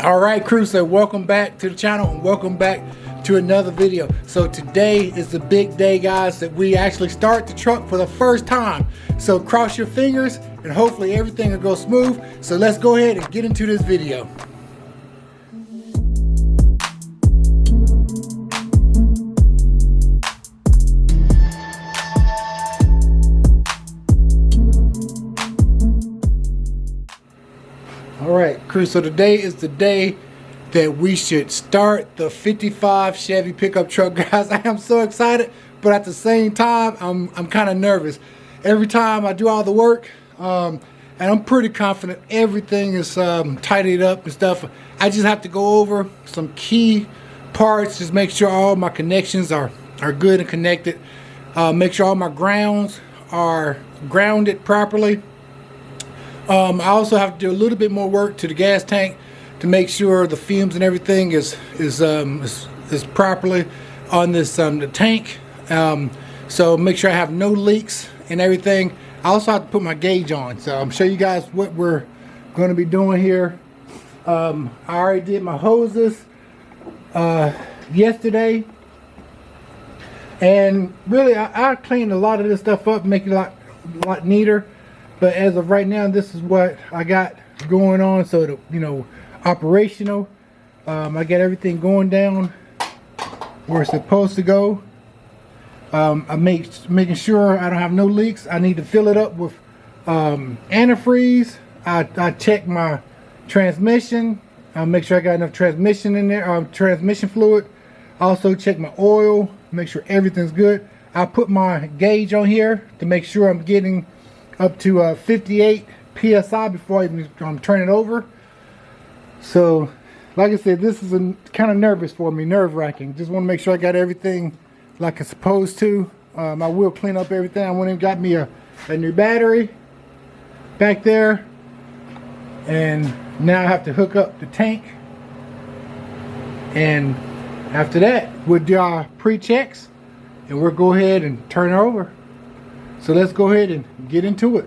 All right, crew, so welcome back to the channel and welcome back to another video. So today is the big day, guys, that we actually start the truck for the first time. So cross your fingers and hopefully everything will go smooth. So let's go ahead and get into this video. All right, crew, so today is the day that we should start the 55 Chevy pickup truck, guys. I am so excited, but at the same time, I'm kind of nervous. Every time I do all the work, and I'm pretty confident everything is tidied up and stuff. I just have to go over some key parts, just make sure all my connections are good and connected. Make sure all my grounds are grounded properly. I also have to do a little bit more work to the gas tank to make sure the fumes and everything is properly on this the tank. So make sure I have no leaks and everything. I also have to put my gauge on, so I'm show you guys what we're going to be doing here. I already did my hoses yesterday, and really I cleaned a lot of this stuff up, make it a lot neater. But as of right now, this is what I got going on. So, you know, operational. I got everything going down where it's supposed to go. I'm making sure I don't have no leaks. I need to fill it up with antifreeze. I check my transmission. I make sure I got enough transmission in there, transmission fluid. Also check my oil, make sure everything's good. I put my gauge on here to make sure I'm getting up to 58 psi before I even turn it over. So like I said, this is kind of nervous for me, nerve-wracking. Just want to make sure I got everything like it's supposed to. I will clean up everything. I went and got me a new battery back there, and now I have to hook up the tank, and after that we'll do our pre-checks and we'll go ahead and turn it over. So let's go ahead and get into it.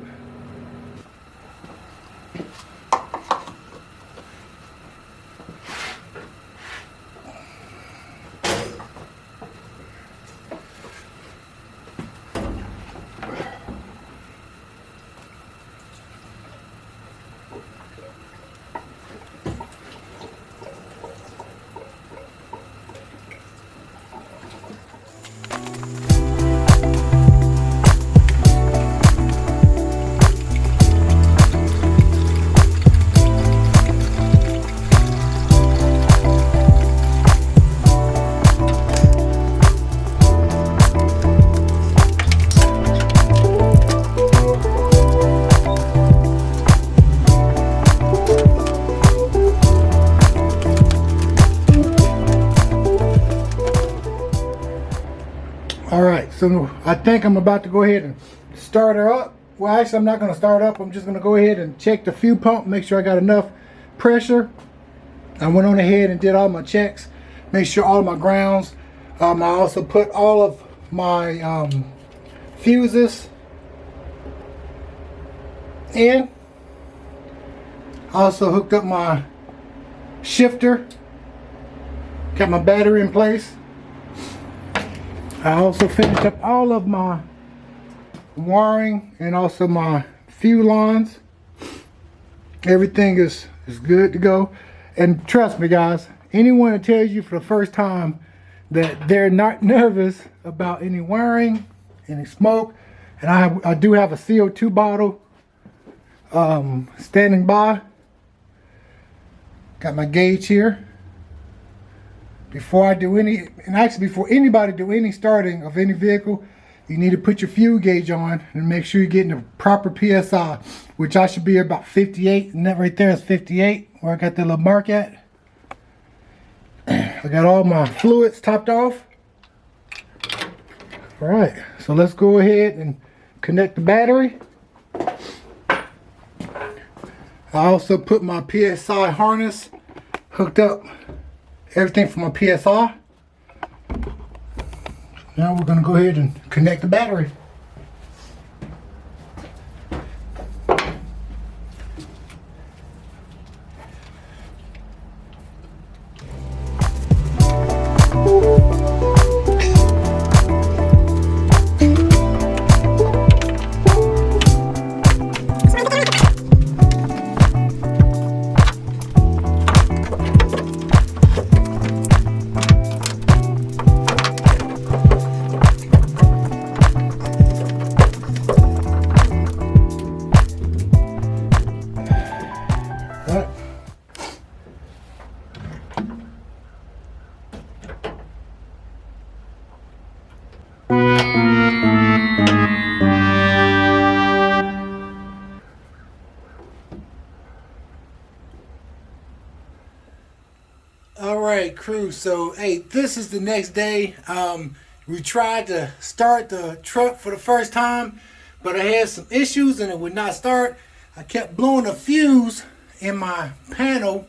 Alright, so I think I'm about to go ahead and start her up. Well, actually, I'm not going to start up. I'm just going to go ahead and check the fuel pump, make sure I got enough pressure. I went on ahead and did all my checks, make sure all of my grounds. I also put all of my fuses in. I also hooked up my shifter, got my battery in place. I also finished up all of my wiring and also my fuel lines. Everything is good to go. And trust me, guys, anyone that tells you for the first time that they're not nervous about any wiring, any smoke, and I do have a CO2 bottle standing by. Got my gauge here. Before I do any, and actually before anybody do any starting of any vehicle, you need to put your fuel gauge on and make sure you're getting the proper PSI, which I should be about 58, and that right there is 58, where I got that little mark at. I got all my fluids topped off. All right, so let's go ahead and connect the battery. I also put my PSI harness hooked up. Everything for my PSI. Now we're going to go ahead and connect the battery. Alright, crew, so hey, this is the next day. We tried to start the truck for the first time, but I had some issues and it would not start. I kept blowing a fuse in my panel,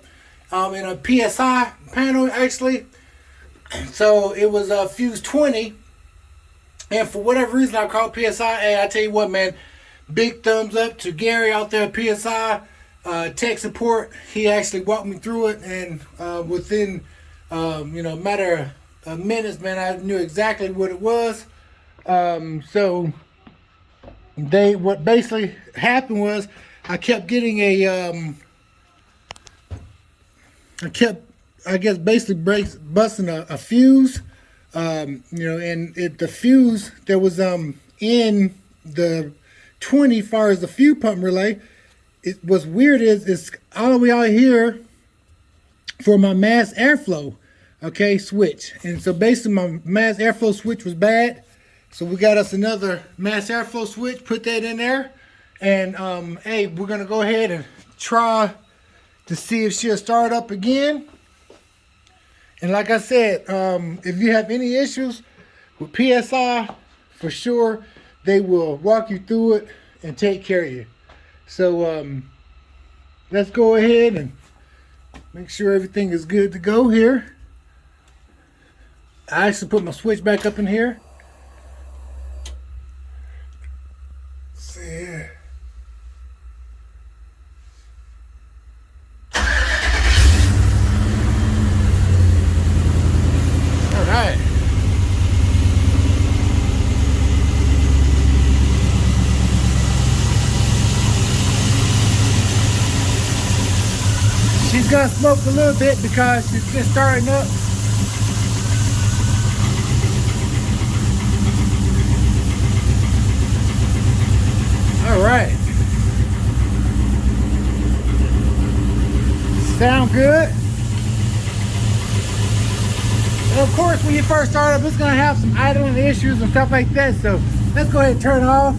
in a PSI panel actually. So it was fuse 20, and for whatever reason I called PSI. Hey, I tell you what, man, big thumbs up to Gary out there at PSI. Tech support, he actually walked me through it, and within a matter of minutes, man, I knew exactly what it was. So what basically happened was I kept getting I guess basically busting a fuse, and the fuse that was in the 20 far as the fuel pump relay. What's weird is it's all the way out here for my mass airflow, okay, switch. And so basically my mass airflow switch was bad. So we got us another mass airflow switch, put that in there. And hey, we're gonna go ahead and try to see if she'll start up again. And like I said, if you have any issues with PSI, for sure, they will walk you through it and take care of you. So let's go ahead and make sure everything is good to go here. I actually put my switch back up in here. Let's see here. All right. She's gonna smoke a little bit because she's just starting up. All right. Sound good? And of course, when you first start up, it's gonna have some idling issues and stuff like that. So let's go ahead and turn it off.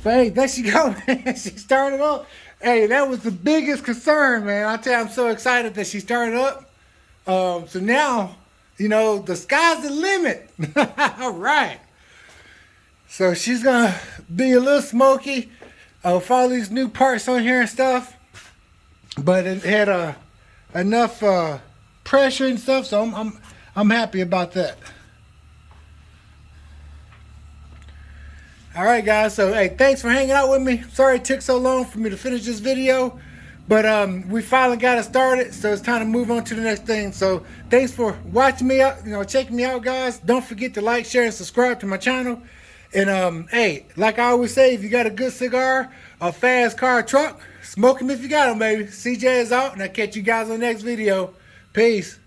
So hey, there she go. She started up. Hey, that was the biggest concern, man. I tell you, I'm so excited that she started up. So now, the sky's the limit. All right. So she's going to be a little smoky with all these new parts on here and stuff. But it had enough pressure and stuff, so I'm happy about that. Alright guys, so hey, thanks for hanging out with me. Sorry it took so long for me to finish this video, but we finally got it started, so it's time to move on to the next thing. So thanks for watching me out, checking me out, guys. Don't forget to like, share, and subscribe to my channel. And hey, like I always say, if you got a good cigar, a fast car, truck, smoke them if you got them, baby. CJ is out, and I'll catch you guys on the next video. Peace.